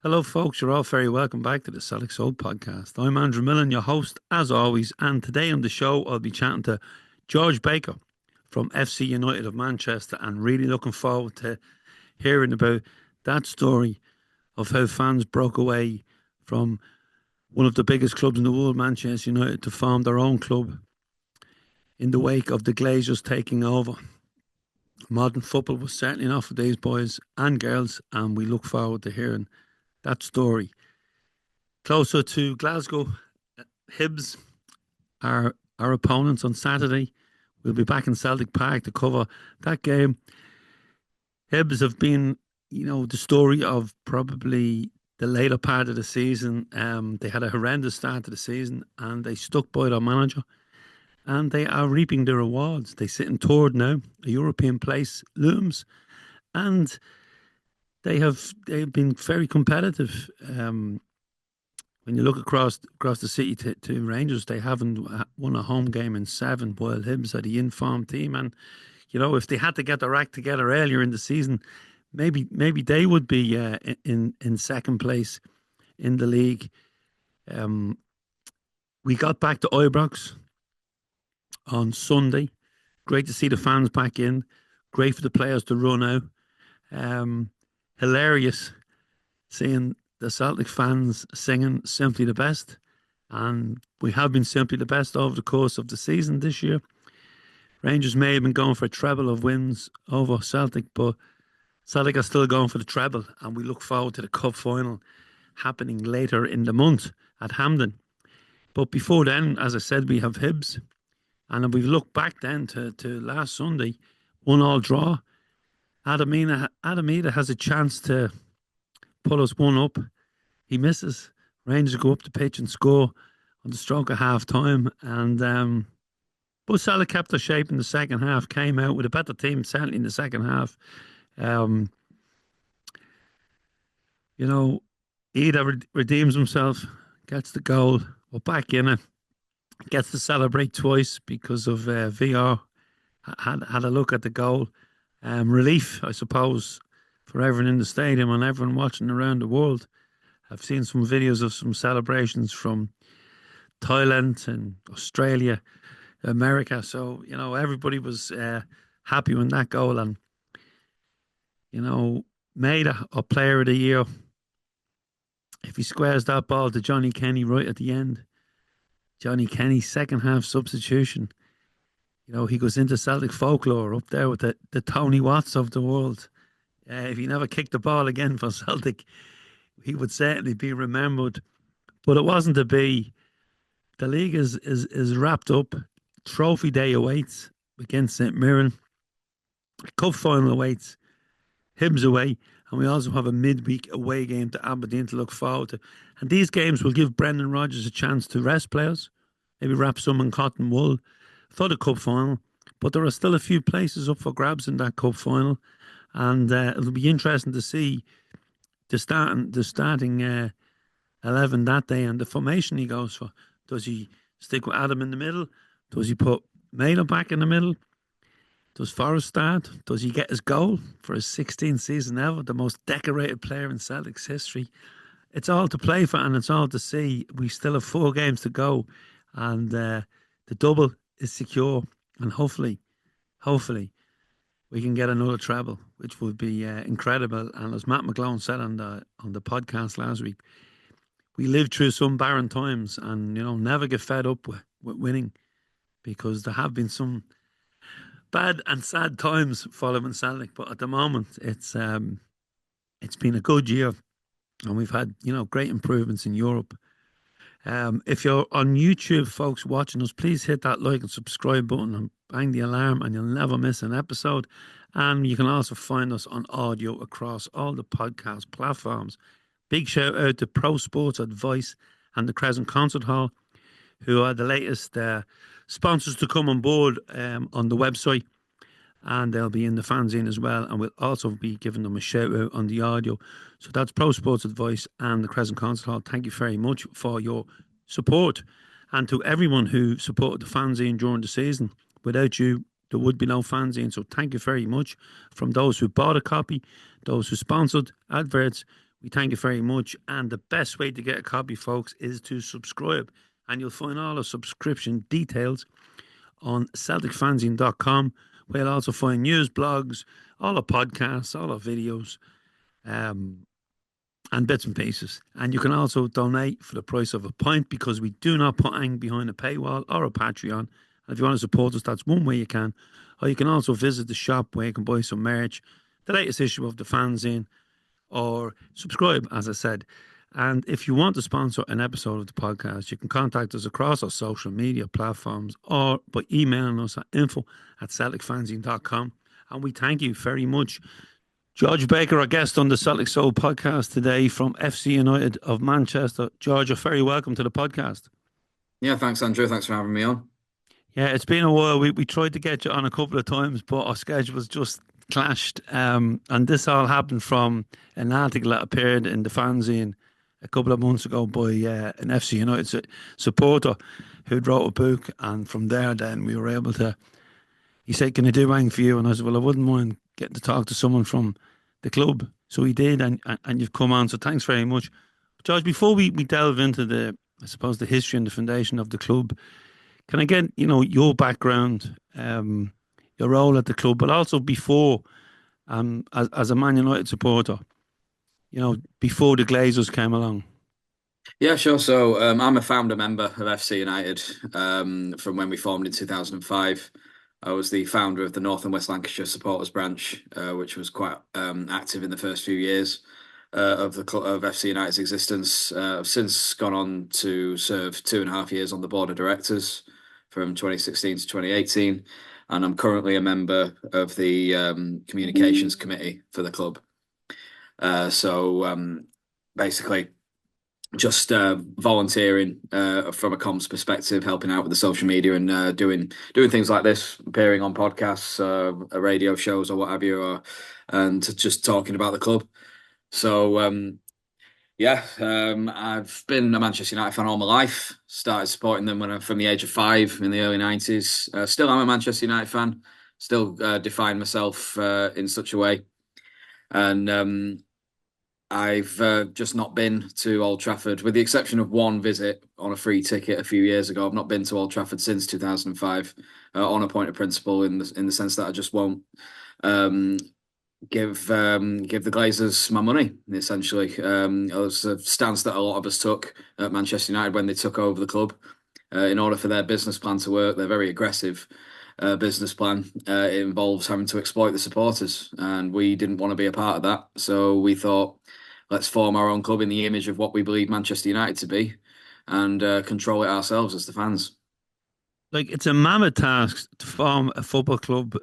Hello, folks. You're all very welcome back to the Celtic Soul podcast. I'm Andrew Milne, your host, as always. And today on the show, I'll be chatting to George Baker from FC United of Manchester, and really looking forward to hearing about that story of how fans broke away from one of the biggest clubs in the world, Manchester United, to form their own club in the wake of the Glazers taking over. Modern football was certainly not for these boys and girls, and we look forward to hearing that story. Closer to Glasgow, Hibs are our opponents on Saturday. We'll be back in Celtic Park to cover that game. Hibs have been, the story of probably the later part of the season. They had a horrendous start to the season and they stuck by their manager, and they are reaping the rewards. They sit in third now. A European place looms, and they've been very competitive. When you look across the city to Rangers, they haven't won a home game in 7, while Hibs are the informed team. And if they had to get their act together earlier in the season, maybe they would be in second place in the league. We got back to Ibrox on Sunday. Great to see the fans back in. Great for the players to run out. Hilarious seeing the Celtic fans singing Simply the Best. And we have been simply the best over the course of the season this year. Rangers may have been going for a treble of wins over Celtic, but Celtic are still going for the treble. And we look forward to the cup final happening later in the month at Hampden. But before then, as I said, we have Hibs. And if we look back then to last Sunday, 1-1 draw. Adamida has a chance to pull us one up. He misses. Rangers go up the pitch and score on the stroke of half time. And but Salah kept their shape in the second half, came out with a better team, certainly in the second half. Ida redeems himself, gets the goal. We're back in it. Gets to celebrate twice because of VR. Had a look at the goal. Relief, I suppose, for everyone in the stadium and everyone watching around the world. I've seen some videos of some celebrations from Thailand and Australia, America. So, everybody was happy with that goal. And, made a player of the year. If he squares that ball to Johnny Kenny right at the end, Johnny Kenny's second half substitution, he goes into Celtic folklore up there with the Tony Watts of the world. If he never kicked the ball again for Celtic, he would certainly be remembered. But it wasn't to be. The league is wrapped up. Trophy day awaits against St Mirren. Cup final awaits. Hibs away. And we also have a midweek away game to Aberdeen to look forward to. And these games will give Brendan Rodgers a chance to rest players, maybe wrap some in cotton wool for the cup final. But there are still a few places up for grabs in that cup final. And it'll be interesting to see the starting 11 that day and the formation he goes for. Does he stick with Adam in the middle? Does he put Maida back in the middle? Does Forrest start? Does he get his goal for his 16th season ever? The most decorated player in Celtic's history. It's all to play for and it's all to see. We still have 4 games to go, and the double is secure. And hopefully, we can get another treble, which would be incredible. And as Matt McGlone said on the podcast last week, we lived through some barren times, and never get fed up with winning, because there have been some bad and sad times following Celtic. But at the moment, it's been a good year, and we've had great improvements in Europe. If you're on YouTube, folks watching us, please hit that like and subscribe button and bang the alarm, and you'll never miss an episode. And you can also find us on audio across all the podcast platforms. Big shout out to Pro Sports Advice and the Crescent Concert Hall, who are the latest sponsors to come on board on the website. And they'll be in the fanzine as well. And we'll also be giving them a shout out on the audio. So that's Pro Sports Advice and the Crescent Concert Hall. Thank you very much for your support. And to everyone who supported the fanzine during the season. Without you, there would be no fanzine. So thank you very much. From those who bought a copy, those who sponsored adverts, We thank you very much. And the best way to get a copy, folks, is to subscribe. And you'll find all the subscription details on celticfanzine.com, where you'll also find news, blogs, all the podcasts, all the videos, um, and bits and pieces. And you can also donate for the price of a pint, because we do not put anything behind a paywall or a Patreon. And if you want to support us, that's one way you can. Or you can also visit the shop where you can buy some merch, the latest issue of the fanzine, or subscribe, as I said. And if you want to sponsor an episode of the podcast, you can contact us across our social media platforms or by emailing us at info@celticfanzine.com. And we thank you very much. George Baker, our guest on the Celtic Soul podcast today from FC United of Manchester. George, you're very welcome to the podcast. Yeah, thanks, Andrew. Thanks for having me on. Yeah, it's been a while. We tried to get you on a couple of times, but our schedules just clashed. And this all happened from an article that appeared in the fanzine a couple of months ago by an FC United supporter who'd wrote a book. And from there, then we were able to. He said, "Can I do anything for you?" And I said, "Well, I wouldn't mind getting to talk to someone from the club." So he did, and you've come on. So thanks very much, George. Before we delve into I suppose, the history and the foundation of the club, can I get your background, your role at the club, but also before, as a Man United supporter, before the Glazers came along? Yeah, sure. So I'm a founder member of FC United from when we formed in 2005. I was the founder of the North and West Lancashire supporters branch, which was quite active in the first few years of FC United's existence. I've since gone on to serve 2.5 years on the board of directors from 2016 to 2018, and I'm currently a member of the communications committee for the club. So basically, just volunteering from a comms perspective, helping out with the social media and doing things like this, appearing on podcasts, radio shows, or what have you, and just talking about the club. So I've been a Manchester United fan all my life. Started supporting them from the age of 5 in the early 90s. Still, I'm a Manchester United fan. Still define myself in such a way, and I've just not been to Old Trafford, with the exception of one visit on a free ticket a few years ago. I've not been to Old Trafford since 2005, on a point of principle, in the sense that I just won't give the Glazers my money. Essentially, it was a stance that a lot of us took at Manchester United when they took over the club. In order for their business plan to work, they're very aggressive. Business plan. It involves having to exploit the supporters, and we didn't want to be a part of that. So we thought, let's form our own club in the image of what we believe Manchester United to be, and control it ourselves as the fans. Like, it's a mammoth task to form a football club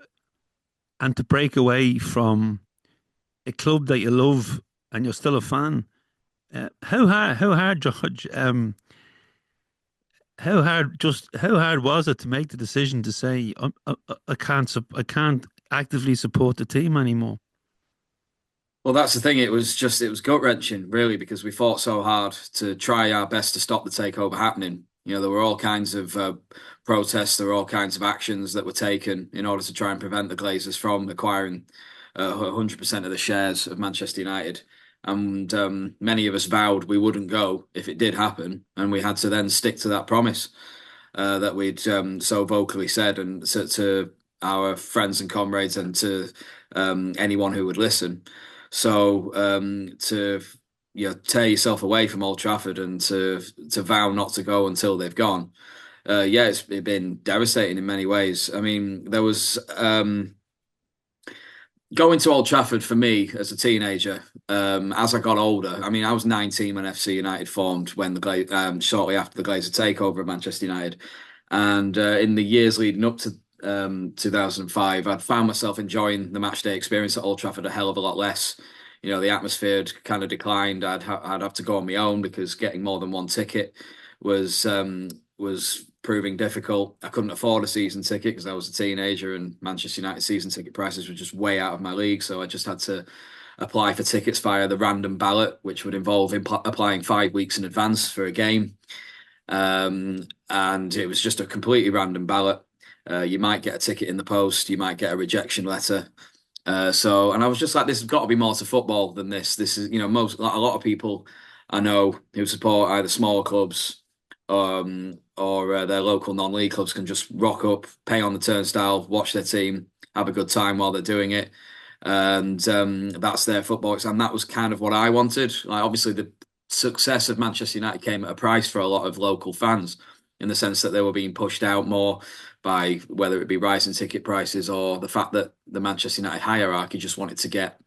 and to break away from a club that you love and you're still a fan. How hard, George? How hard was it to make the decision to say, I can't actively support the team anymore? Well, that's the thing. It was gut wrenching, really, because we fought so hard to try our best to stop the takeover happening. There were all kinds of protests, there were all kinds of actions that were taken in order to try and prevent the Glazers from acquiring 100% of the shares of Manchester United. And many of us vowed we wouldn't go if it did happen, and we had to then stick to that promise that we'd so vocally said, and to our friends and comrades, and to anyone who would listen. So to tear yourself away from Old Trafford and to vow not to go until they've gone, it's been devastating in many ways. I mean, there was going to Old Trafford for me as a teenager. As I got older, I mean, I was 19 when FC United formed, when shortly after the Glazer takeover of Manchester United, and in the years leading up to 2005, I'd found myself enjoying the matchday experience at Old Trafford a hell of a lot less. The atmosphere had kind of declined. I'd have to go on my own because getting more than one ticket was proving difficult. I couldn't afford a season ticket because I was a teenager, and Manchester United season ticket prices were just way out of my league. So I just had to apply for tickets via the random ballot, which would involve applying 5 weeks in advance for a game. And it was just a completely random ballot. You might get a ticket in the post, you might get a rejection letter. And I was just like, this has got to be more to football than this. This is, like, a lot of people I know who support either smaller clubs, or their local non-league clubs can just rock up, pay on the turnstile, watch their team, have a good time while they're doing it, and that's their football. And that was kind of what I wanted. Like, obviously, the success of Manchester United came at a price for a lot of local fans, in the sense that they were being pushed out more by whether it be rising ticket prices or the fact that the Manchester United hierarchy just wanted to get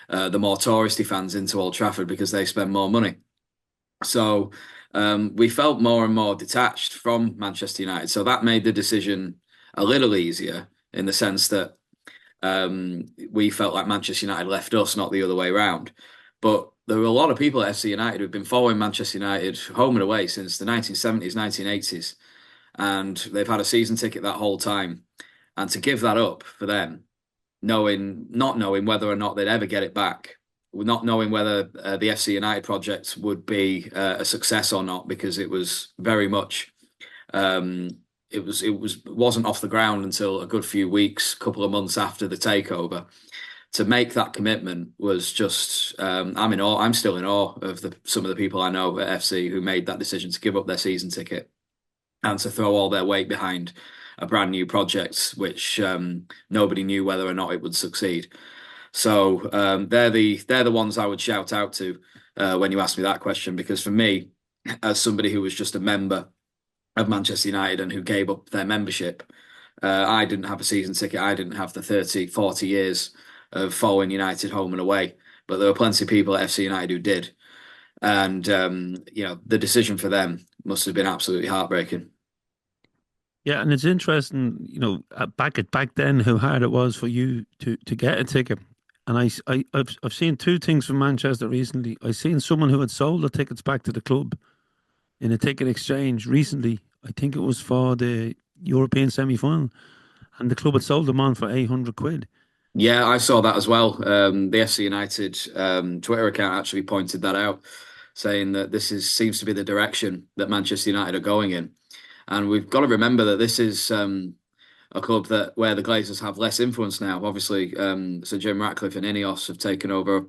the more touristy fans into Old Trafford because they spend more money. So we felt more and more detached from Manchester United. So that made the decision a little easier, in the sense that we felt like Manchester United left us, not the other way around. But there were a lot of people at FC United who've been following Manchester United home and away since the 1970s, 1980s, and they've had a season ticket that whole time. And to give that up for them, not knowing whether or not they'd ever get it back, not knowing whether the FC United project would be a success or not, because it was very much um, wasn't off the ground until a good few weeks, couple of months after the takeover. To make that commitment was just I'm in awe. I'm still in awe of some of the people I know at FC who made that decision to give up their season ticket and to throw all their weight behind a brand new project, which nobody knew whether or not it would succeed. So they're the ones I would shout out to when you ask me that question, because for me, as somebody who was just a member of Manchester United and who gave up their membership, I didn't have a season ticket. I didn't have the 30, 40 years of following United home and away, but there were plenty of people at FC United who did. And the decision for them must have been absolutely heartbreaking. Yeah, and it's interesting, back then, how hard it was for you to get a ticket. And I've seen two things from Manchester recently. I've seen someone who had sold the tickets back to the club in a ticket exchange recently. I think it was for the European semi-final, and the club had sold them on for 800 quid. Yeah, I saw that as well. The FC United Twitter account actually pointed that out, saying that seems to be the direction that Manchester United are going in. And we've got to remember that this is a club that where the Glazers have less influence now. Obviously, Sir Jim Ratcliffe and Ineos have taken over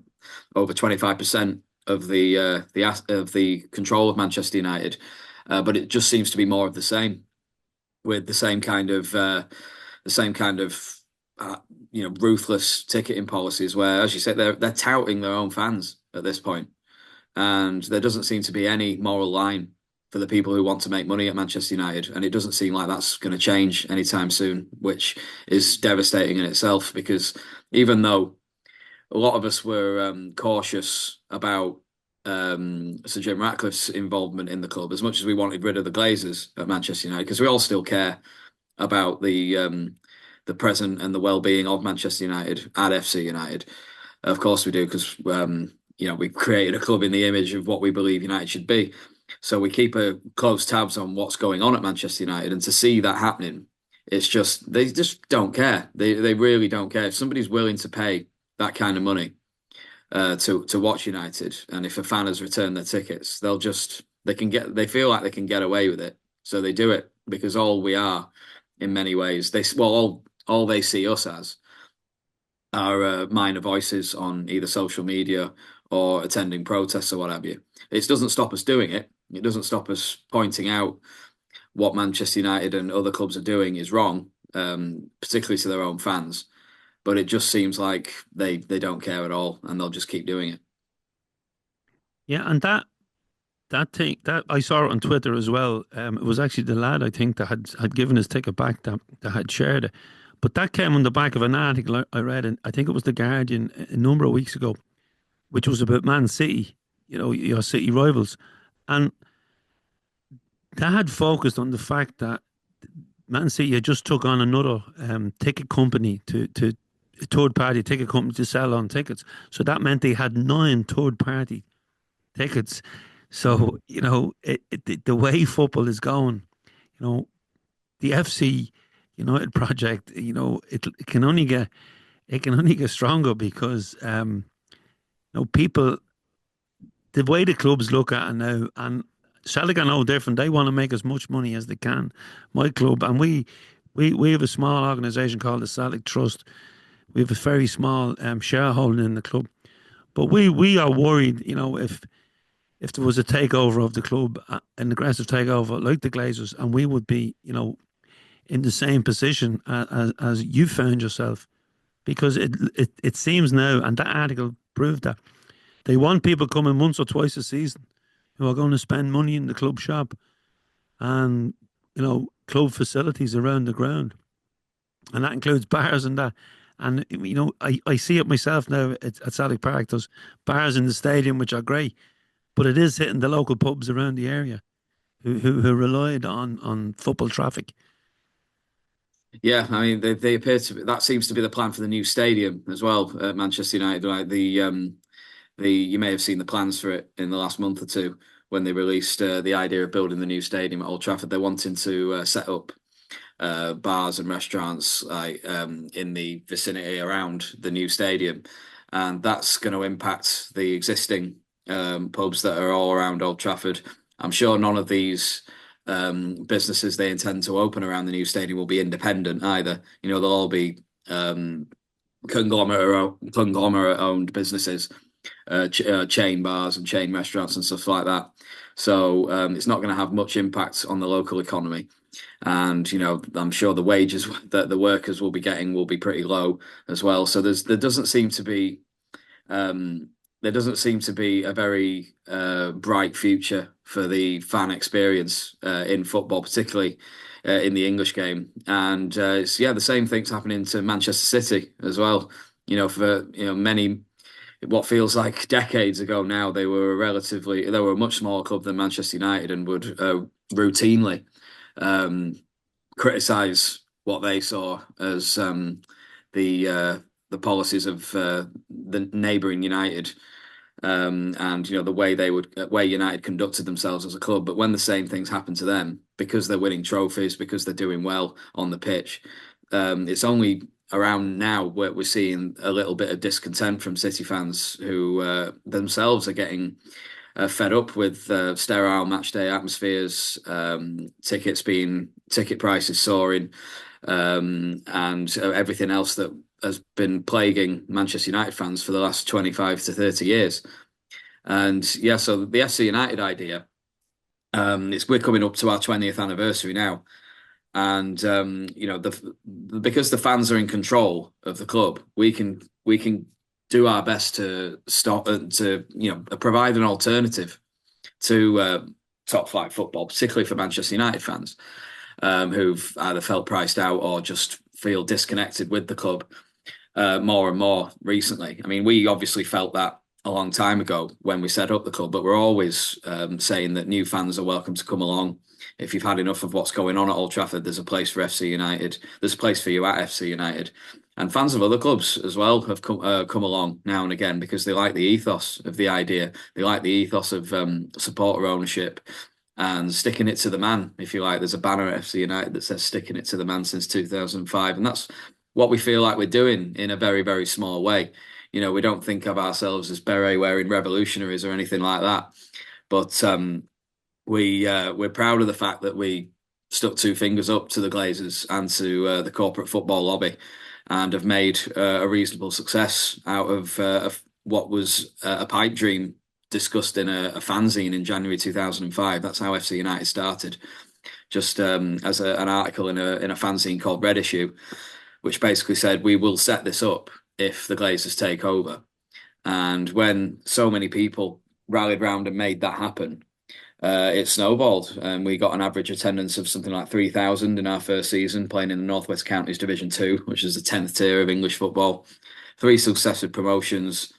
25% of the control of Manchester United, but it just seems to be more of the same, with the same kind of ruthless ticketing policies, where, as you said, they're touting their own fans at this point, and there doesn't seem to be any moral line for the people who want to make money at Manchester United. And it doesn't seem like that's going to change anytime soon, which is devastating in itself, because even though a lot of us were cautious about Sir Jim Ratcliffe's involvement in the club, as much as we wanted rid of the Glazers at Manchester United, because we all still care about the present and the well-being of Manchester United at FC United. Of course we do, because we've created a club in the image of what we believe United should be. So we keep a close tabs on what's going on at Manchester United, and to see that happening, it's just they just don't care. They really don't care. If somebody's willing to pay that kind of money to watch United, and if a fan has returned their tickets, they feel like they can get away with it, so they do it, because all we are, in many ways, all they see us as are minor voices on either social media or attending protests or what have you. It doesn't stop us doing it. It doesn't stop us pointing out what Manchester United and other clubs are doing is wrong, particularly to their own fans. But it just seems like they don't care at all, and they'll just keep doing it. Yeah, and that thing that I saw it on Twitter as well. It was actually the lad, I think, that had given his ticket back, that had shared it. But that came on the back of an article I read, and I think it was the Guardian a number of weeks ago, which was about Man City, your City rivals, and that had focused on the fact that Man City had just took on another ticket company to a third party ticket company to sell on tickets. So that meant they had nine third party tickets. So the way football is going, you know, the FC United project, it can only get stronger, because people, the way the clubs look at it now, and Celtic are no different. They want to make as much money as they can. My club, and we have a small organisation called the Celtic Trust. We have a very small shareholding in the club, but we are worried. If there was a takeover of the club, an aggressive takeover like the Glazers, and we would be, in the same position as you found yourself, because it seems now, and that article proved that they want people coming once or twice a season who are going to spend money in the club shop and club facilities around the ground, and that includes bars and that. And I see it myself now at Celtic Park. There's bars in the stadium which are great, but it is hitting the local pubs around the area who relied on football traffic. Yeah, I mean they appear to be, that seems to be the plan for the new stadium as well at Manchester United. Like the you may have seen the plans for it in the last month or two when they released the idea of building the new stadium at Old Trafford. They're wanting to set up bars and restaurants like in the vicinity around the new stadium, and that's going to impact the existing pubs that are all around Old Trafford. I'm sure none of these businesses they intend to open around the new stadium will be independent either. They'll all be conglomerate owned businesses, chain bars and chain restaurants and stuff like that. So it's not going to have much impact on the local economy. And I'm sure the wages that the workers will be getting will be pretty low as well. So there doesn't seem to be a very bright future for the fan experience in football, particularly in the English game. And the same thing's happening to Manchester City as well. For many, what feels like decades ago now, they were a much smaller club than Manchester United and would routinely criticise what they saw as the policies of the neighbouring United, and the way United conducted themselves as a club. But when the same things happen to them, because they're winning trophies, because they're doing well on the pitch, it's only around now where we're seeing a little bit of discontent from City fans who themselves are getting fed up with sterile match day atmospheres, ticket prices soaring, and everything else that has been plaguing Manchester United fans for the last 25 to 30 years. And yeah, so the FC United idea, we're coming up to our 20th anniversary now. And because the fans are in control of the club, we can do our best to stop to provide an alternative to top flight football, particularly for Manchester United fans who've either felt priced out or just feel disconnected with the club more and more recently. I mean, we obviously felt that a long time ago when we set up the club, but we're always saying that new fans are welcome to come along. If you've had enough of what's going on at Old Trafford, there's a place for FC United. There's a place for you at FC United. And fans of other clubs as well have come along now and again because they like the ethos of the idea. They like the ethos of supporter ownership and sticking it to the man, if you like. There's a banner at FC United that says sticking it to the man since 2005. And that's what we feel like we're doing in a very, very small way. We don't think of ourselves as beret-wearing revolutionaries or anything like that. But we're proud of the fact that we stuck two fingers up to the Glazers and to the corporate football lobby and have made a reasonable success out of what was a pipe dream discussed in a fanzine in January 2005. That's how FC United started, just as an article in a fanzine called Red Issue, which basically said, we will set this up if the Glazers take over. And when so many people rallied round and made that happen, it snowballed, and we got an average attendance of something like 3,000 in our first season playing in the North West Counties Division 2, which is the 10th tier of English football. 3 successive promotions,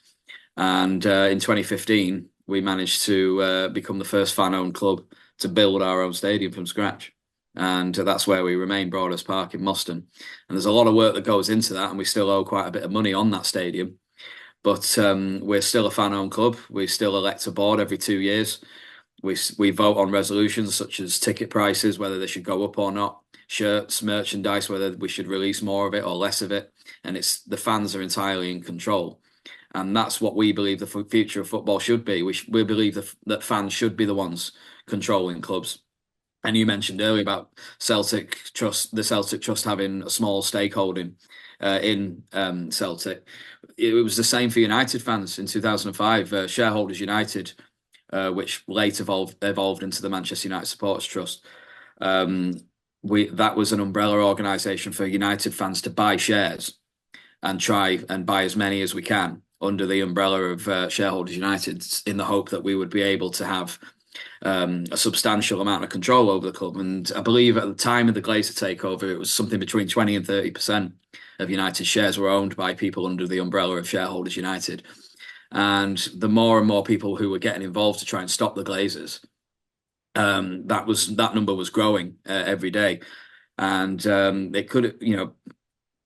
and in 2015 we managed to become the first fan-owned club to build our own stadium from scratch, and that's where we remain, Broadhurst Park in Moston. And there's a lot of work that goes into that, and we still owe quite a bit of money on that stadium, but we're still a fan-owned club. We still elect a board every 2 years. We vote on resolutions such as ticket prices, whether they should go up or not, shirts, merchandise, whether we should release more of it or less of it. And it's the fans are entirely in control. And that's what we believe the future of football should be. We believe that fans should be the ones controlling clubs. And you mentioned earlier about the Celtic Trust having a small stakeholding in Celtic. It was the same for United fans in 2005. Shareholders United, which later evolved into the Manchester United Supporters Trust. That was an umbrella organisation for United fans to buy shares and try and buy as many as we can under the umbrella of Shareholders United, in the hope that we would be able to have a substantial amount of control over the club. And I believe at the time of the Glazer takeover, it was something between 20 and 30% of United shares were owned by people under the umbrella of Shareholders United. And the more and more people who were getting involved to try and stop the Glazers, that number was growing every day. And it could,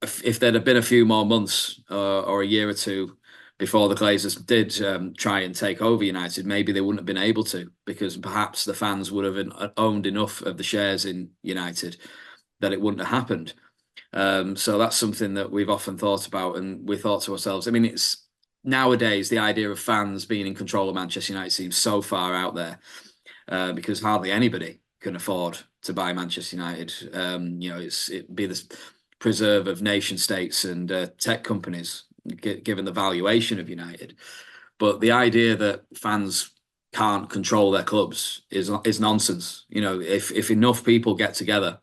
if there'd have been a few more months or a year or two before the Glazers did try and take over United, maybe they wouldn't have been able to, because perhaps the fans would have owned enough of the shares in United that it wouldn't have happened. So that's something that we've often thought about, and we thought to ourselves, I mean, it's nowadays the idea of fans being in control of Manchester United seems so far out there, because hardly anybody can afford to buy Manchester United. It'd be the preserve of nation states and tech companies, given the valuation of United. But the idea that fans can't control their clubs is nonsense. If enough people get together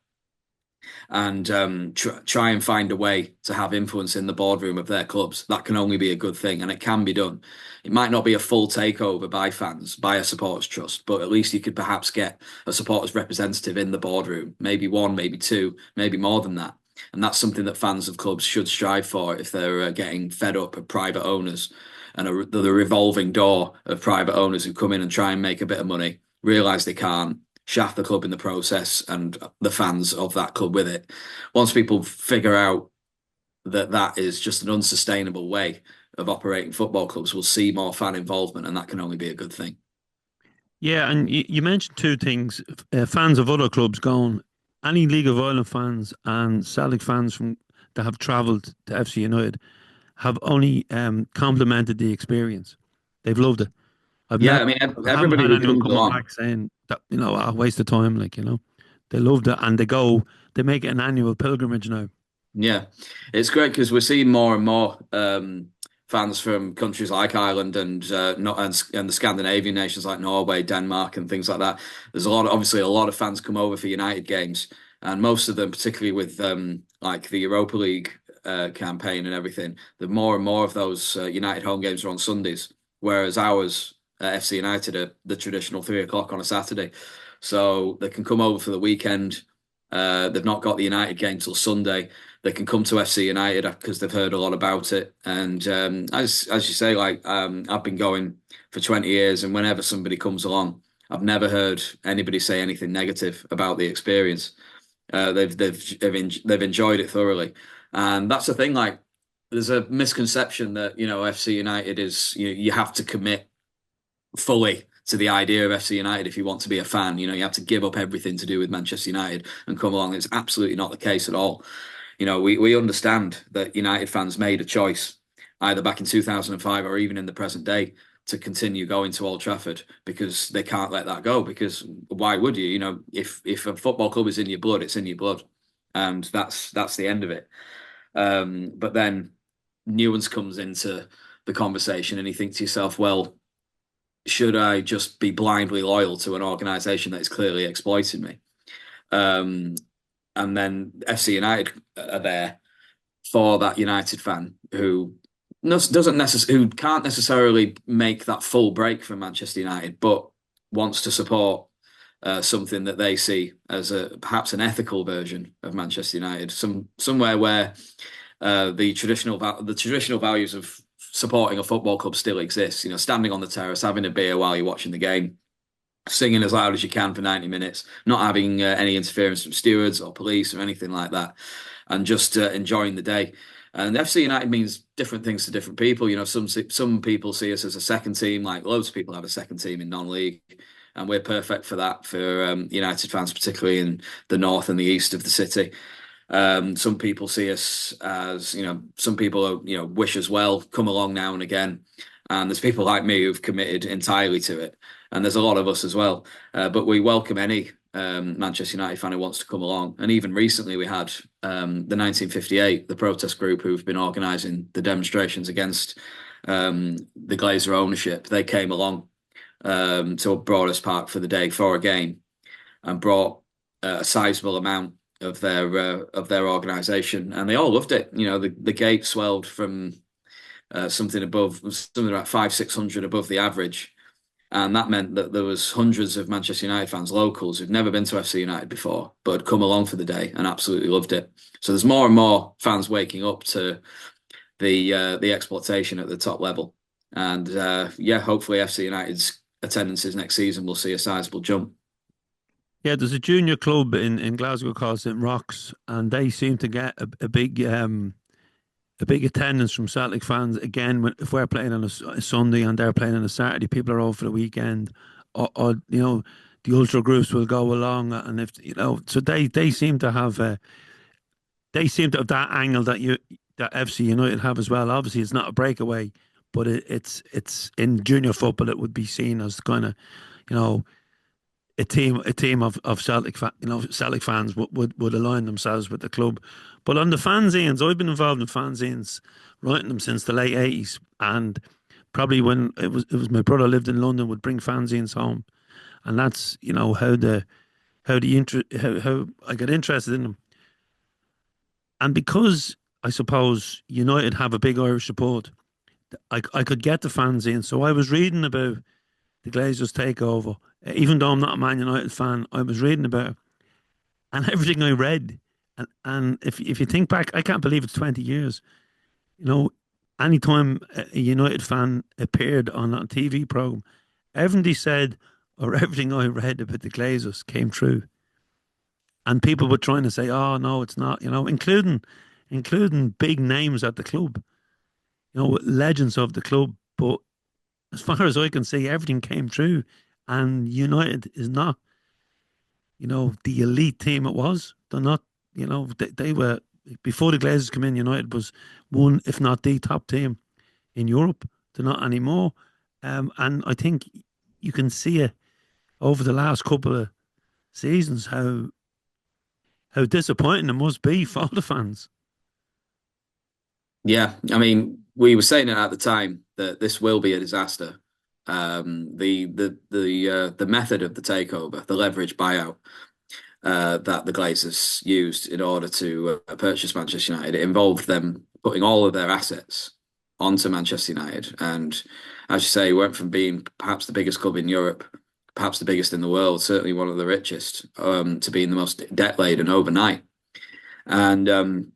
and try and find a way to have influence in the boardroom of their clubs, that can only be a good thing, and it can be done. It might not be a full takeover by fans, by a supporters trust, but at least you could perhaps get a supporters representative in the boardroom, maybe one, maybe two, maybe more than that. And that's something that fans of clubs should strive for if they're getting fed up of private owners and the revolving door of private owners who come in and try and make a bit of money, realise they can't, shaft the club in the process, and the fans of that club with it. Once people figure out that is just an unsustainable way of operating football clubs, we'll see more fan involvement, and that can only be a good thing. Yeah, and you mentioned two things. Fans of other clubs going, any League of Ireland fans and Celtic fans that have travelled to FC United have only complimented the experience. They've loved it. I mean, haven't everybody had who anyone comes coming along. back saying that, a waste of time, They loved it, and they make it an annual pilgrimage now. Yeah, it's great because we're seeing more and more fans from countries like Ireland and the Scandinavian nations like Norway, Denmark, and things like that. There's obviously a lot of fans come over for United games, and most of them, particularly with like the Europa League campaign and everything, the more and more of those United home games are on Sundays, whereas ours, FC United, are the traditional 3 o'clock on a Saturday. So they can come over for the weekend. They've not got the United game till Sunday. They can come to FC United because they've heard a lot about it. And as you say, I've been going for 20 years, and whenever somebody comes along, I've never heard anybody say anything negative about the experience. They've enjoyed it thoroughly, and that's the thing. Like, there's a misconception that FC United is you have to commit fully to the idea of FC United if you want to be a fan. You have to give up everything to do with Manchester United and come along. It's absolutely not the case at all. We understand that United fans made a choice either back in 2005 or even in the present day to continue going to Old Trafford, because they can't let that go. Because why would you? If a football club is in your blood, it's in your blood, and that's the end of it. But then nuance comes into the conversation, and you think to yourself, well, should I just be blindly loyal to an organisation that is clearly exploiting me? And then FC United are there for that United fan who can't necessarily make that full break from Manchester United, but wants to support something that they see as perhaps an ethical version of Manchester United, somewhere where the traditional values of supporting a football club still exists. Standing on the terrace, having a beer while you're watching the game, singing as loud as you can for 90 minutes, not having any interference from stewards or police or anything like that, and just enjoying the day. And FC United means different things to different people. Some people see us as a second team, like loads of people have a second team in non-league, and we're perfect for that for United fans, particularly in the north and the east of the city. Some people see us as, some people wish us well, come along now and again. And there's people like me who've committed entirely to it. And there's a lot of us as well. But we welcome any Manchester United fan who wants to come along. And even recently, we had the 1958, the protest group who've been organising the demonstrations against the Glazer ownership. They came along to Broadhurst Park for the day for a game and brought a sizable amount of their organisation, and they all loved it. You know, the gate swelled from something like 500-600 above the average. And that meant that there was hundreds of Manchester United fans, locals, who'd never been to FC United before, but had come along for the day and absolutely loved it. So there's more and more fans waking up to the exploitation at the top level. And hopefully FC United's attendances next season will see a sizable jump. Yeah, there's a junior club in Glasgow called St. Rocks, and they seem to get a big attendance from Celtic fans. Again, if we're playing on a Sunday and they're playing on a Saturday, people are over for the weekend, or the ultra groups will go along, and if so they seem to have that angle that FC United have as well. Obviously, it's not a breakaway, but it's in junior football it would be seen as kind of a team of Celtic Celtic fans would align themselves with the club. But on the fanzines, I've been involved in fanzines, writing them since the late 80s, and probably when it was my brother lived in London, would bring fanzines home, and that's how I got interested in them. And because I suppose United have a big Irish support, I could get the fanzine. So I was reading about the Glazers takeover. Even though I'm not a Man United fan, I was reading about it. And everything I read, and if you think back, I can't believe it's 20 years. Anytime a United fan appeared on a TV program, everything they said or everything I read about the Glazers came true. And people were trying to say, "Oh no, it's not," including big names at the club, legends of the club. But as far as I can see, everything came true, and United is not, the elite team it was. They're not, they were before the Glazers come in. United was one, if not the top team in Europe. They're not anymore, and I think you can see it over the last couple of seasons how disappointing it must be for the fans. Yeah, I mean, we were saying it at the time that this will be a disaster. The method of the takeover, the leverage buyout that the Glazers used in order to purchase Manchester United, it involved them putting all of their assets onto Manchester United, and as you say, went from being perhaps the biggest club in Europe, perhaps the biggest in the world, certainly one of the richest, to being the most debt laden overnight. And the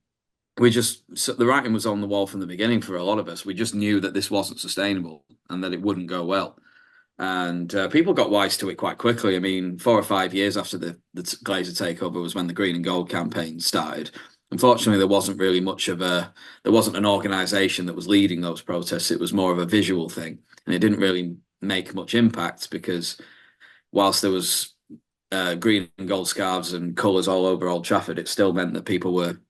writing was on the wall from the beginning for a lot of us. We just knew that this wasn't sustainable and that it wouldn't go well. And people got wise to it quite quickly. I mean, 4 or 5 years after the Glazer takeover was when the Green and Gold campaign started. Unfortunately, there wasn't an organisation that was leading those protests. It was more of a visual thing, and it didn't really make much impact because whilst there was green and gold scarves and colours all over Old Trafford, it still meant that people were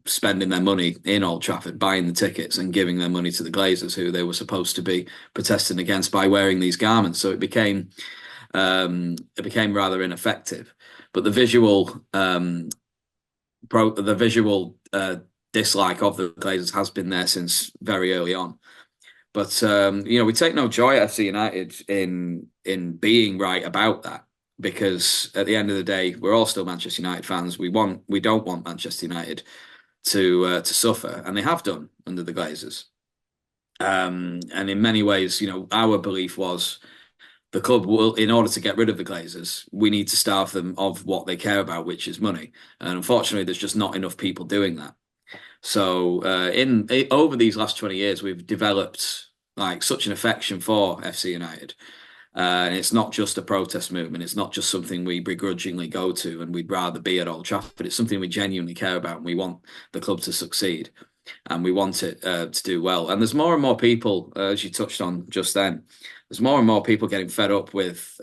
spending their money in Old Trafford, buying the tickets and giving their money to the Glazers, who they were supposed to be protesting against by wearing these garments. So it became rather ineffective. But the visual dislike of the Glazers has been there since very early on. But we take no joy at FC United in being right about that, because at the end of the day, we're all still Manchester United fans. We don't want Manchester United to suffer, and they have done under the Glazers. And in many ways, our belief was the club will, in order to get rid of the Glazers, we need to starve them of what they care about, which is money. And unfortunately, there's just not enough people doing that. So over these last 20 years, we've developed like such an affection for FC United. And it's not just a protest movement. It's not just something we begrudgingly go to and we'd rather be at Old Trafford. It's something we genuinely care about, and we want the club to succeed, and we want it to do well. And there's more and more people, as you touched on just then, there's more and more people getting fed up with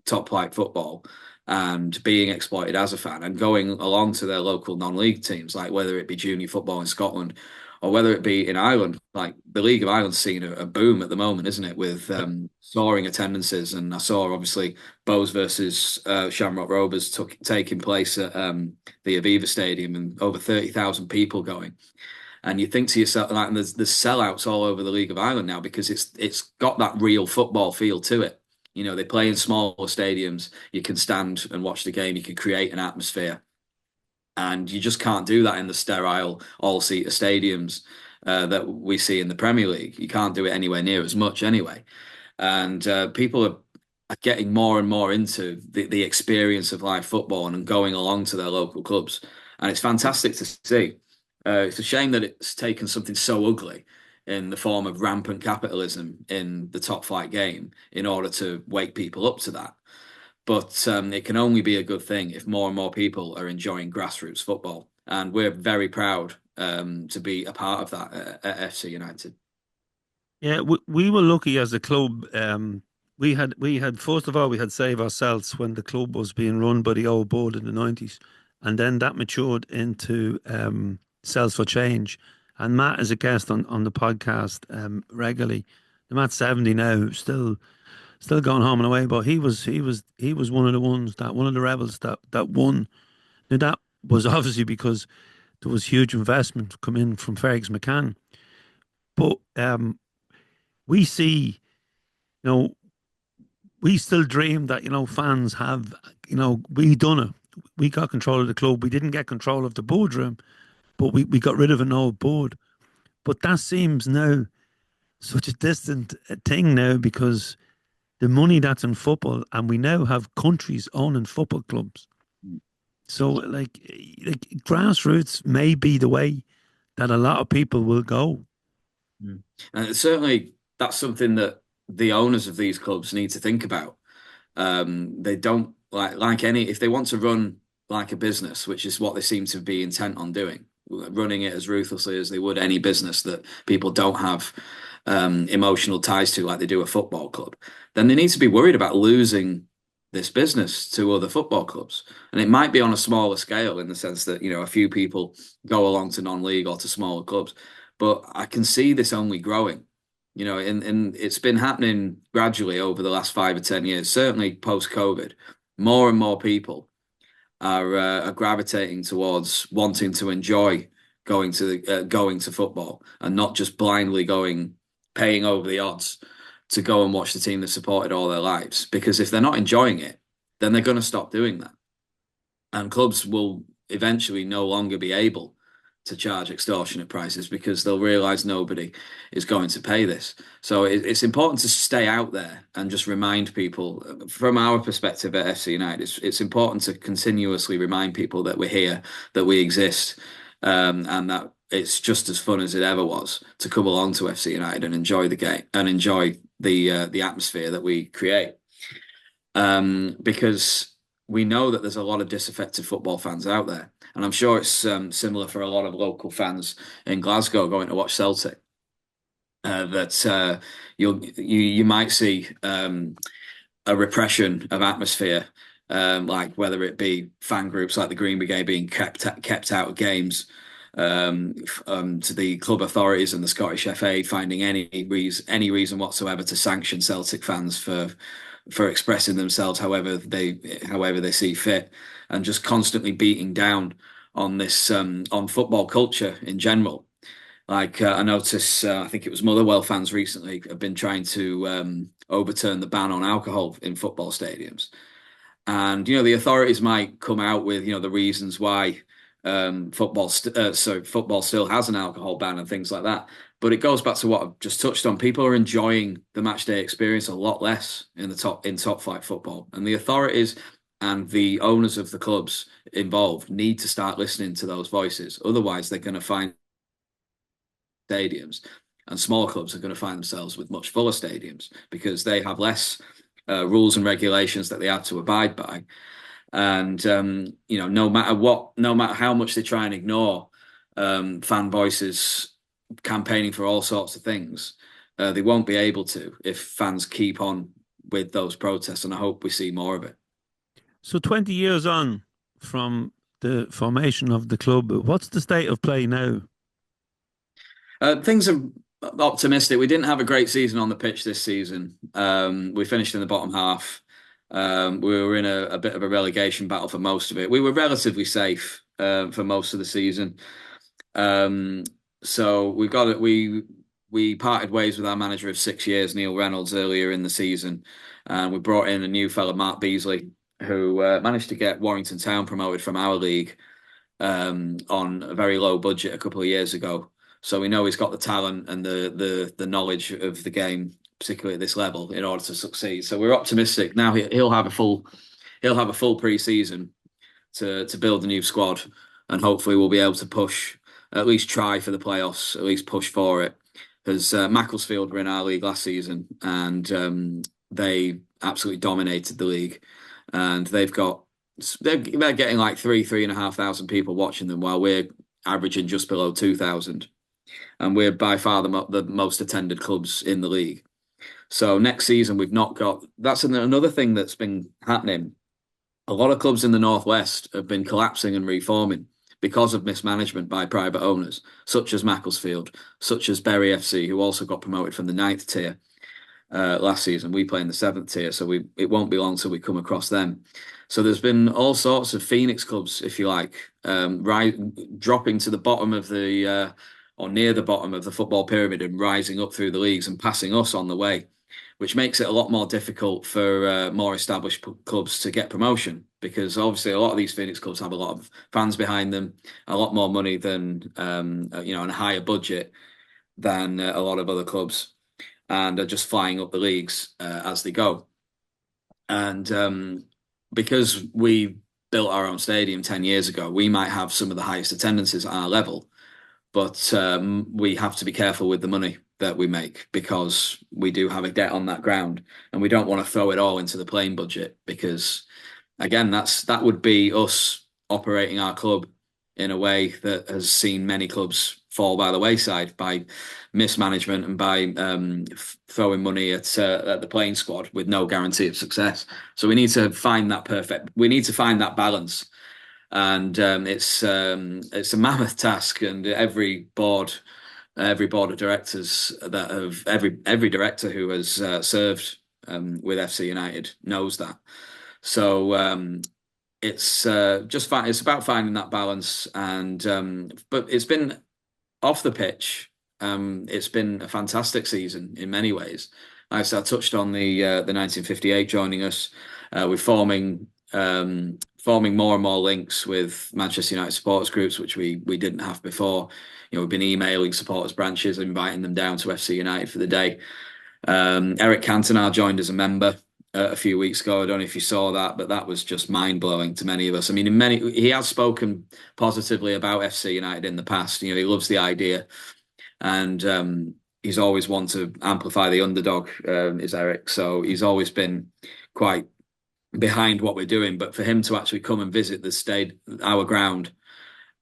top flight football and being exploited as a fan and going along to their local non-league teams, like whether it be junior football in Scotland or whether it be in Ireland. Like the League of Ireland's seen a boom at the moment, isn't it, with soaring attendances. And I saw obviously Bows versus Shamrock Rovers taking place at the Aviva Stadium and over 30,000 people going. And you think to yourself, like, and there's sellouts all over the League of Ireland now because it's got that real football feel to it. You know, they play in smaller stadiums. You can stand and watch the game. You can create an atmosphere, and you just can't do that in the sterile all-seater stadiums that we see in the Premier League. You can't do it anywhere near as much anyway. And people are getting more and more into the experience of live football and going along to their local clubs, and it's fantastic to see. It's a shame that it's taken something so ugly in the form of rampant capitalism in the top flight game in order to wake people up to that. But it can only be a good thing if more and more people are enjoying grassroots football. And we're very proud to be a part of that at FC United. Yeah, we were lucky as a club. We had first of all we had Save Ourselves when the club was being run by the old board in the 90s, and then that matured into Cells for Change. And Matt is a guest on the podcast regularly. The Matt's 70 now, still going home and away, but he was one of the ones that one of the rebels that won. Now that was obviously because there was huge investment come in from Fergus McCann, but we see, you know, we still dream that, fans have, we done it. We got control of the club. We didn't get control of the boardroom, but we got rid of an old board. But that seems now such a distant thing now because the money that's in football, and we now have countries owning football clubs. So, like grassroots may be the way that a lot of people will go. Mm. And certainly that's something that the owners of these clubs need to think about. They don't like any if they want to run like a business, which is what they seem to be intent on doing, running it as ruthlessly as they would any business that people don't have emotional ties to, like they do a football club. Then they need to be worried about losing this business to other football clubs. And it might be on a smaller scale in the sense that, a few people go along to non-league or to smaller clubs. But I can see this only growing. And it's been happening gradually over the last 5 or 10 years, certainly post-COVID. More and more people are gravitating towards wanting to enjoy going to football and not just blindly paying over the odds to go and watch the team they've supported all their lives. Because if they're not enjoying it, then they're going to stop doing that. And clubs will eventually no longer be able to charge extortionate prices because they'll realize nobody is going to pay this. So it's important to stay out there and just remind people from our perspective at FC United, it's important to continuously remind people that we're here, that we exist, and that it's just as fun as it ever was to come along to FC United and enjoy the game and enjoy the atmosphere that we create. Because we know that there's a lot of disaffected football fans out there. And I'm sure it's similar for a lot of local fans in Glasgow going to watch Celtic. That you might see a repression of atmosphere, like whether it be fan groups like the Green Brigade being kept out of games, to the club authorities and the Scottish FA finding any reason whatsoever to sanction Celtic fans for expressing themselves however they see fit, and just constantly beating down on this on football culture in general. Like I notice, I think it was Motherwell fans recently have been trying to overturn the ban on alcohol in football stadiums, and the authorities might come out with the reasons why football still has an alcohol ban and things like that. But it goes back to what I've just touched on. People are enjoying the match day experience a lot less in top flight football, and the authorities and the owners of the clubs involved need to start listening to those voices. Otherwise, they're going to find stadiums, and smaller clubs are going to find themselves with much fuller stadiums because they have less rules and regulations that they have to abide by. And no matter how much they try and ignore fan voices campaigning for all sorts of things, they won't be able to if fans keep on with those protests. And I hope we see more of it. So 20 years on from the formation of the club, what's the state of play now? Things are optimistic. We didn't have a great season on the pitch this season. We finished in the bottom half. We were in a bit of a relegation battle for most of it. We were relatively safe for most of the season. Um, so we got it. We parted ways with our manager of 6 years, Neil Reynolds, earlier in the season, and we brought in a new fella, Mark Beasley, who managed to get Warrington Town promoted from our league on a very low budget a couple of years ago. So we know he's got the talent and the knowledge of the game, particularly at this level, in order to succeed. So we're optimistic. Now he'll have a full pre-season to build a new squad, and hopefully we'll be able to push, at least try for the playoffs, at least push for it. Because Macclesfield were in our league last season, and they absolutely dominated the league, and they're getting like 3,500 people watching them, while we're averaging just below 2,000, and we're by far the most attended clubs in the league. So next season we've not got. That's another thing that's been happening. A lot of clubs in the Northwest have been collapsing and reforming because of mismanagement by private owners, such as Macclesfield, such as Bury FC, who also got promoted from the ninth tier last season. We play in the seventh tier, so it won't be long till we come across them. So there's been all sorts of Phoenix clubs, if you like, dropping to the bottom of the or near the bottom of the football pyramid and rising up through the leagues and passing us on the way, which makes it a lot more difficult for more established clubs to get promotion, because obviously a lot of these Phoenix clubs have a lot of fans behind them, a lot more money than and a higher budget than a lot of other clubs, and are just flying up the leagues as they go. And because we built our own stadium 10 years ago, we might have some of the highest attendances at our level, but we have to be careful with the money that we make, because we do have a debt on that ground, and we don't want to throw it all into the playing budget, because again, that would be us operating our club in a way that has seen many clubs fall by the wayside by mismanagement and by throwing money at the playing squad with no guarantee of success. So we need to find that We need to find that balance, and it's a mammoth task. And every board of directors that have every director who has served with FC United knows that. So it's it's about finding that balance, and but it's been off the pitch. It's been a fantastic season in many ways. I touched on the 1958 joining us. We're forming more and more links with Manchester United supporters groups, which we didn't have before. We've been emailing supporters branches, inviting them down to FC United for the day. Eric Cantona joined as a member a few weeks ago. I don't know if you saw that, but that was just mind blowing to many of us. I mean, he has spoken positively about FC United in the past. He loves the idea, and he's always wanted to amplify the underdog. Is Eric? So he's always been quite behind what we're doing. But for him to actually come and visit our ground,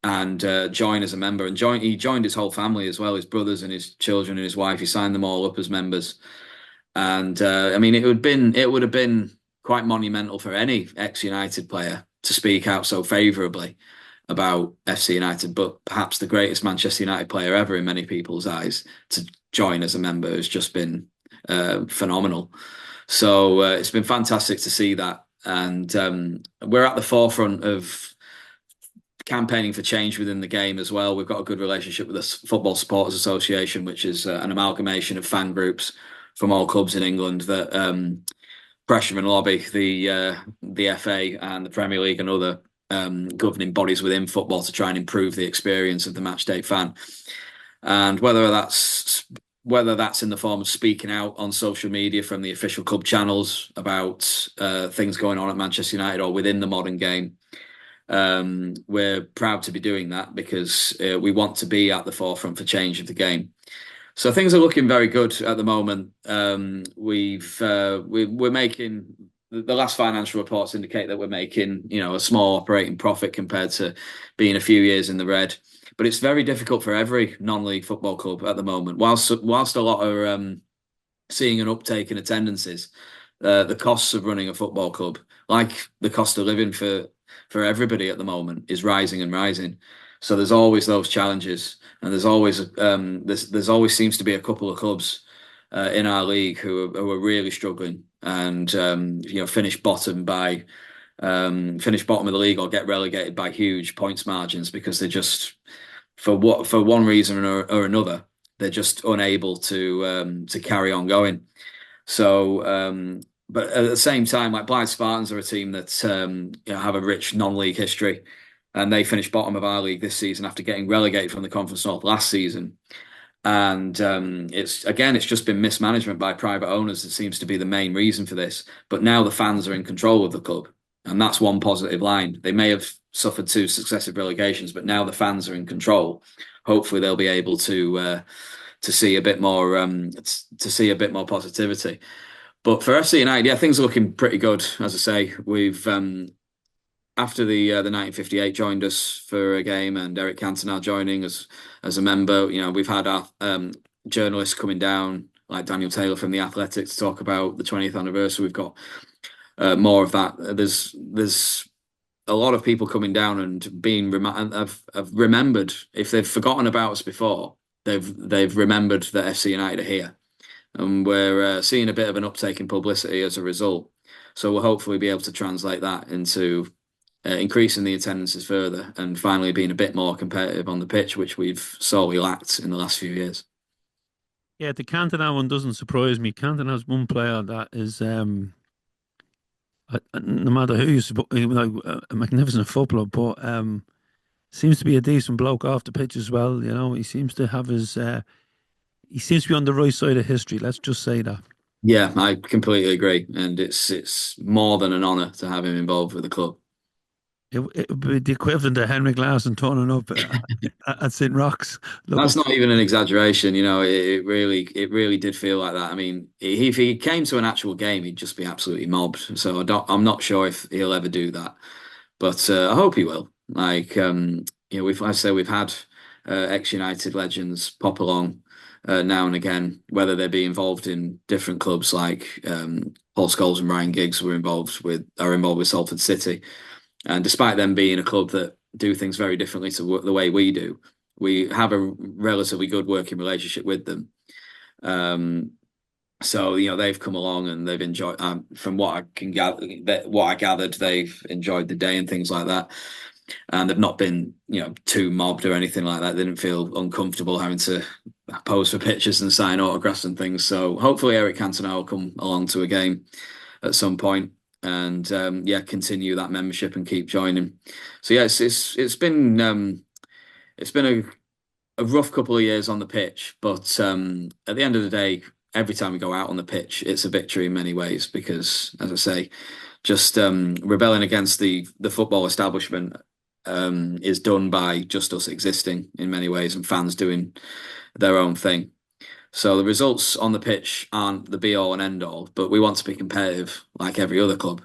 and join as a member, and he joined his whole family as well, his brothers and his children and his wife. He signed them all up as members. And I mean, it would have been quite monumental for any ex-United player to speak out so favourably about FC United, but perhaps the greatest Manchester United player ever in many people's eyes to join as a member has just been phenomenal. So it's been fantastic to see that, and we're at the forefront of campaigning for change within the game as well. We've got a good relationship with the Football Supporters Association, which is an amalgamation of fan groups from all clubs in England that pressure and lobby the FA and the Premier League and other governing bodies within football to try and improve the experience of the matchday fan. And whether that's in the form of speaking out on social media from the official club channels about things going on at Manchester United or within the modern game, we're proud to be doing that, because we want to be at the forefront for change of the game. So things are looking very good at the moment. We're making, the last financial reports indicate that we're making a small operating profit compared to being a few years in the red. But it's very difficult for every non-league football club at the moment. Whilst a lot are seeing an uptake in attendances, the costs of running a football club, like the cost of living for everybody at the moment is rising and rising. So there's always those challenges, and there's always seems to be a couple of clubs in our league who are really struggling and finish bottom of the league or get relegated by huge points margins because they just for one reason or another they're just unable to carry on going. So, but at the same time, like Blythe Spartans are a team that have a rich non-league history, and they finished bottom of our league this season after getting relegated from the Conference North last season. And it's just been mismanagement by private owners that seems to be the main reason for this. But now the fans are in control of the club, and that's one positive line. They may have suffered two successive relegations, but now the fans are in control. Hopefully, they'll be able to see a bit more positivity. But for FC United, yeah, things are looking pretty good. As I say, we've after the 1958 joined us for a game, and Eric Cantona joining as a member. You know, we've had our journalists coming down, like Daniel Taylor from The Athletic, to talk about the 20th anniversary. We've got more of that. There's a lot of people coming down and have remembered. If they've forgotten about us before, they've remembered that FC United are here, and we're seeing a bit of an uptake in publicity as a result. So we'll hopefully be able to translate that into increasing the attendances further and finally being a bit more competitive on the pitch, which we've sorely lacked in the last few years. Yeah, the Cantona one doesn't surprise me. Cantona's one player that is, no matter who you support, a magnificent footballer, but seems to be a decent bloke off the pitch as well. You know, he seems to have he seems to be on the right side of history. Let's just say that. Yeah, I completely agree, and it's more than an honour to have him involved with the club. It would be the equivalent of Henry Glasson turning up at St. Rock's. Looking That's not even an exaggeration, you know. It really did feel like that. I mean, if he came to an actual game, he'd just be absolutely mobbed. So I'm not sure if he'll ever do that, but I hope he will. Like, we've had ex-United legends pop along now and again, whether they be involved in different clubs like Paul Scholes and Ryan Giggs are involved with Salford City, and despite them being a club that do things very differently to the way we do, we have a relatively good working relationship with them. Um, so they've come along and they've enjoyed. From what I can gather, what I gathered, they've enjoyed the day and things like that, and they've not been too mobbed or anything like that. They didn't feel uncomfortable having to pose for pictures and sign autographs and things. So hopefully Eric Cantona will come along to a game at some point and continue that membership and keep joining. So yeah, it's been a rough couple of years on the pitch, but at the end of the day, every time we go out on the pitch, it's a victory in many ways because, as I say, just rebelling against the football establishment is done by just us existing in many ways and fans doing their own thing. So the results on the pitch aren't the be all and end all, but we want to be competitive like every other club.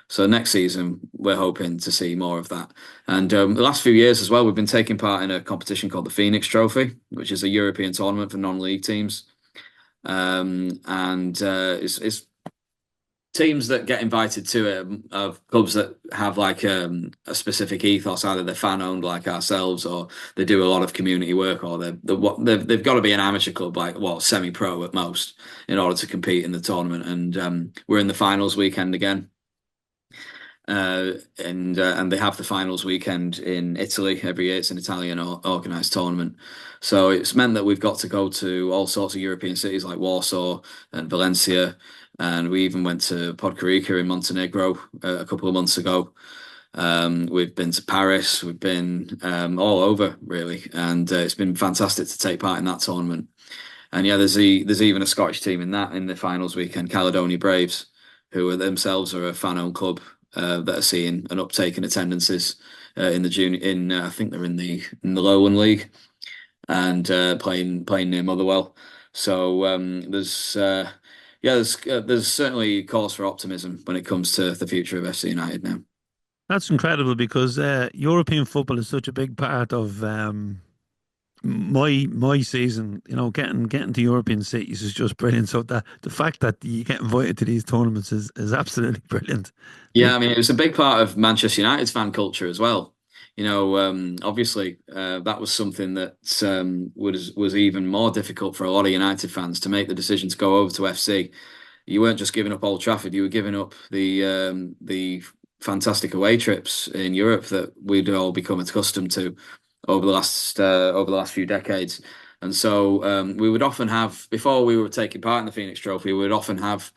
So next season, we're hoping to see more of that. And the last few years as well, we've been taking part in a competition called the Phoenix Trophy, which is a European tournament for non-league teams. And it's teams that get invited to it of clubs that have like a specific ethos, either they're fan owned like ourselves, or they do a lot of community work, or they've got to be an amateur club, like semi-pro at most, in order to compete in the tournament. And we're in the finals weekend again. And they have the finals weekend in Italy every year. It's an Italian organised tournament, so it's meant that we've got to go to all sorts of European cities like Warsaw and Valencia, and we even went to Podgorica in Montenegro a couple of months ago. We've been to Paris, we've been all over really, and it's been fantastic to take part in that tournament. And yeah, there's even a Scottish team in the finals weekend, Caledonia Braves, who themselves are a fan-owned club that are seeing an uptake in attendances in the junior. I think they're in the Lowland League and playing near Motherwell. So there's certainly cause for optimism when it comes to the future of FC United now. That's incredible because European football is such a big part of my season, getting to European cities is just brilliant. So that the fact that you get invited to these tournaments is absolutely brilliant. Yeah, I mean, it was a big part of Manchester United's fan culture as well. Obviously, that was something that was even more difficult for a lot of United fans to make the decision to go over to FC. You weren't just giving up Old Trafford; you were giving up the fantastic away trips in Europe that we'd all become accustomed to over the last few decades. And so we would often have, before we were taking part in the Phoenix Trophy, we would often have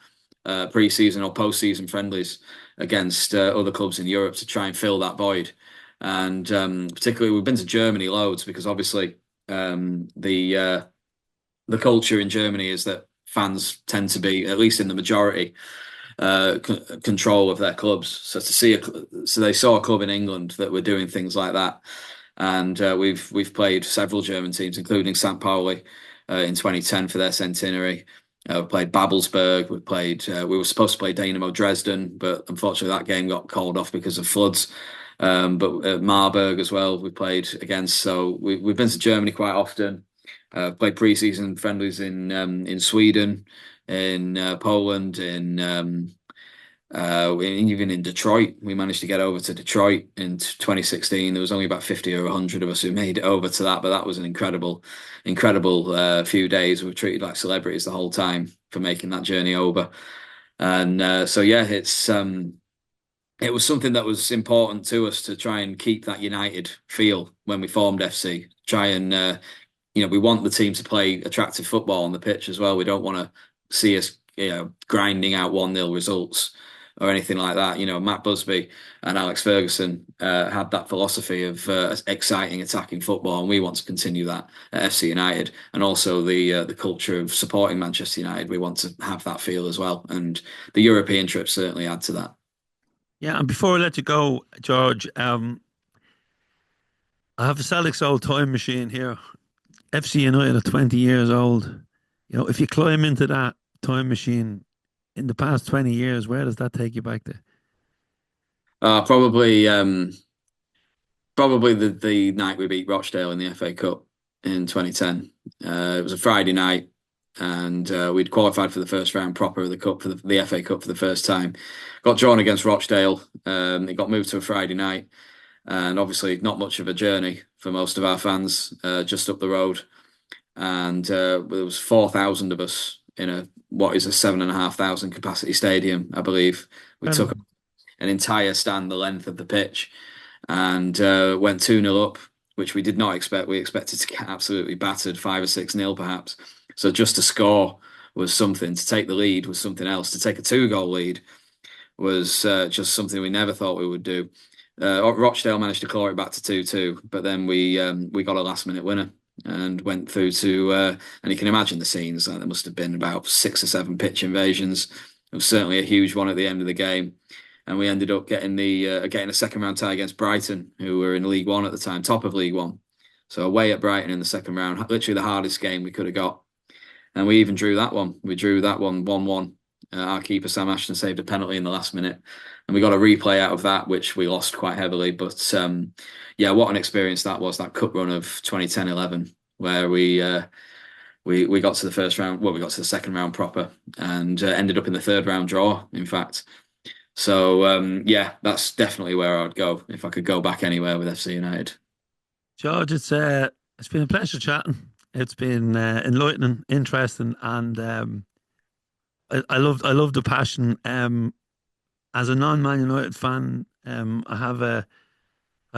pre-season or post-season friendlies against other clubs in Europe to try and fill that void. And particularly, we've been to Germany loads because obviously the culture in Germany is that fans tend to be, at least in the majority, control of their clubs. So so they saw a club in England that were doing things like that, and we've played several German teams, including St. Pauli in 2010 for their centenary. We played Babelsberg. We were supposed to play Dynamo Dresden, but unfortunately that game got called off because of floods. But Marburg as well, we played against. So we've been to Germany quite often. Played pre-season friendlies in Sweden, in Poland, even in Detroit. We managed to get over to Detroit in 2016. There was only about 50 or 100 of us who made it over to that, but that was an incredible few days. We were treated like celebrities the whole time for making that journey over. And so yeah, it was something that was important to us to try and keep that united feel when we formed FC. Try and we want the team to play attractive football on the pitch as well. We don't want to see us, grinding out 1-0 results or anything like that. Matt Busby and Alex Ferguson had that philosophy of exciting attacking football, and we want to continue that at FC United. And also the culture of supporting Manchester United. We want to have that feel as well, and the European trips certainly add to that. Yeah, and before I let you go, George, I have a Celtic Soul time machine here. FC United are 20 years old. If you climb into that time machine in the past 20 years, where does that take you back to? Uh, probably um, Probably the night we beat Rochdale in the FA Cup in 2010. It was a Friday night, and we'd qualified for the first round proper of the cup for the FA Cup for the first time. Got drawn against Rochdale. It got moved to a Friday night, and obviously not much of a journey for most of our fans, just up the road. And there was 4,000 of us in what is a 7,500 capacity stadium, I believe. We took Incredible. an entire stand the length of the pitch and went 2-0 up, which we did not expect. We expected to get absolutely battered 5 or 6-0 perhaps. So just to score was something. To take the lead was something else. To take a 2-goal lead was just something we never thought we would do. Rochdale managed to claw it back to 2-2, but then we got a last minute winner and went through to and you can imagine the scenes. There must have been about 6 or 7 pitch invasions. It was certainly a huge one at the end of the game, and we ended up getting a second round tie against Brighton, who were in League One at the time, top of League One. So away at Brighton in the second round, literally the hardest game we could have got, and we even drew that one. We drew that one 1-1. Our keeper Sam Ashton saved a penalty in the last minute, and we got a replay out of that, which we lost quite heavily. But yeah, what an experience that was, that cup run of 2010-11, where we got to the first round. Well, we got to the second round proper, and ended up in the third round draw, in fact. So yeah, that's definitely where I would go if I could go back anywhere with FC United. George, it's been a pleasure chatting. It's been enlightening, interesting, and I love the passion. As a non-Man United fan, I have a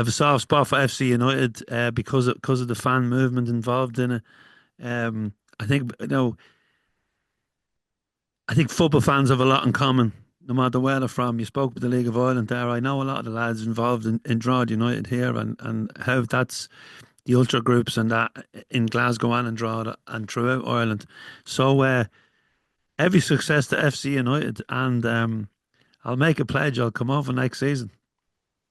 soft spot for FC United because of the fan movement involved in it. I think I think football fans have a lot in common, no matter where they're from. You spoke with the League of Ireland there. I know a lot of the lads involved in Drogheda United here, and how that's the ultra groups and that in Glasgow and in Drogheda and throughout Ireland. So every success to FC United, and I'll make a pledge. I'll come over next season.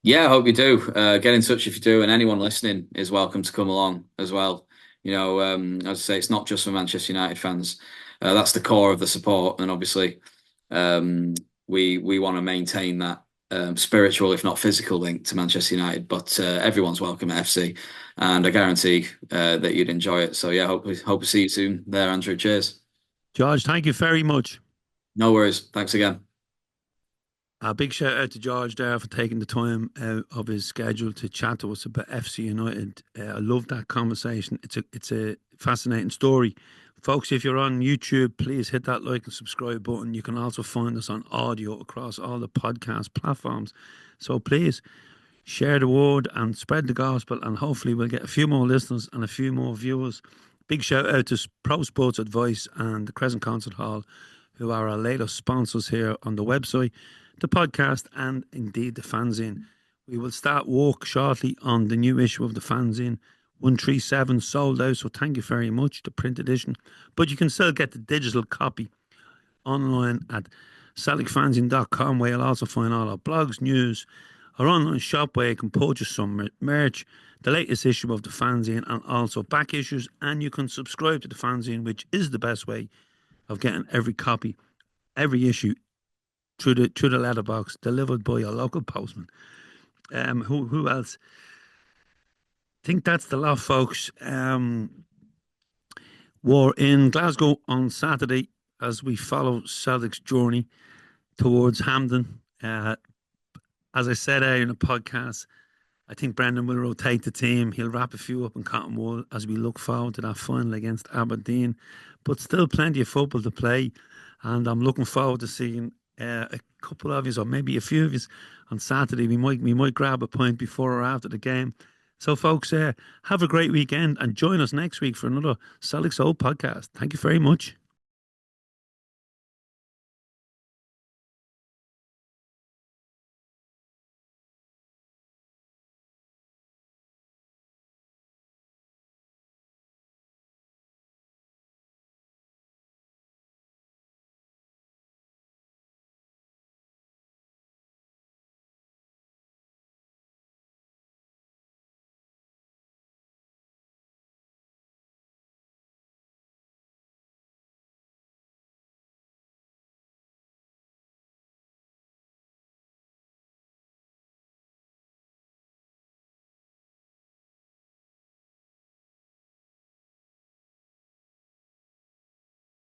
Yeah, I hope you do. Get in touch if you do, and anyone listening is welcome to come along as well. As I say, it's not just for Manchester United fans. That's the core of the support, and obviously, um, we want to maintain that spiritual, if not physical, link to Manchester United. But everyone's welcome at FC, and I guarantee that you'd enjoy it. So yeah, hope to see you soon there, Andrew. Cheers. George, thank you very much. No worries. Thanks again. A big shout out to George there for taking the time out of his schedule to chat to us about FC United. I love that conversation. It's a fascinating story. Folks, if you're on YouTube, please hit that like and subscribe button. You can also find us on audio across all the podcast platforms. So please share the word and spread the gospel, and hopefully we'll get a few more listeners and a few more viewers. Big shout out to Pro Sports Advice and the Crescent Concert Hall, who are our latest sponsors here on the website, the podcast, and indeed the fanzine. We will start work shortly on the new issue of the fanzine. 137 sold out, so thank you very much, the print edition. But you can still get the digital copy online at celticfanzine.com, where you'll also find all our blogs, news, our online shop where you can purchase some merch, the latest issue of the fanzine, and also back issues. And you can subscribe to the fanzine, which is the best way of getting every copy, every issue through the letterbox, delivered by your local postman. Who else? I think that's the lot, folks. We're in Glasgow on Saturday as we follow Celtic's journey towards Hampden. As I said earlier in the podcast, I think Brendan will rotate the team. He'll wrap a few up in Cottonwood as we look forward to that final against Aberdeen. But still plenty of football to play. And I'm looking forward to seeing a couple of you, or maybe a few of you, on Saturday. We might grab a pint before or after the game. So, folks, have a great weekend and join us next week for another Celtic Soul podcast. Thank you very much.